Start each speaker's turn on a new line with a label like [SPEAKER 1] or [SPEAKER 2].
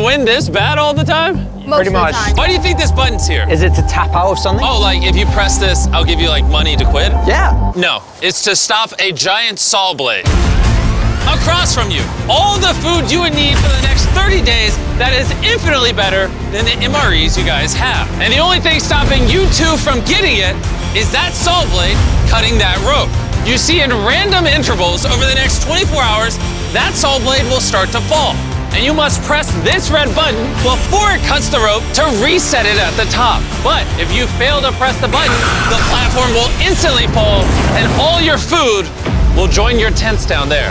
[SPEAKER 1] wind this bad all the time?
[SPEAKER 2] Most
[SPEAKER 3] Pretty
[SPEAKER 2] of the
[SPEAKER 3] much.
[SPEAKER 2] time.
[SPEAKER 1] Why do you think this button's here?
[SPEAKER 3] Is it to tap out of something?
[SPEAKER 1] Oh, like if you press this, I'll give you like money to quit?
[SPEAKER 3] Yeah.
[SPEAKER 1] No, it's to stop a giant saw blade. Across from you, all the food you would need for the next 30 days that is infinitely better than the MREs you guys have. And the only thing stopping you two from getting it is that saw blade cutting that rope. You see, in random intervals over the next 24 hours, that saw blade will start to fall. And you must press this red button before it cuts the rope to reset it at the top. But if you fail to press the button, the platform will instantly fall and all your food will join your tents down there.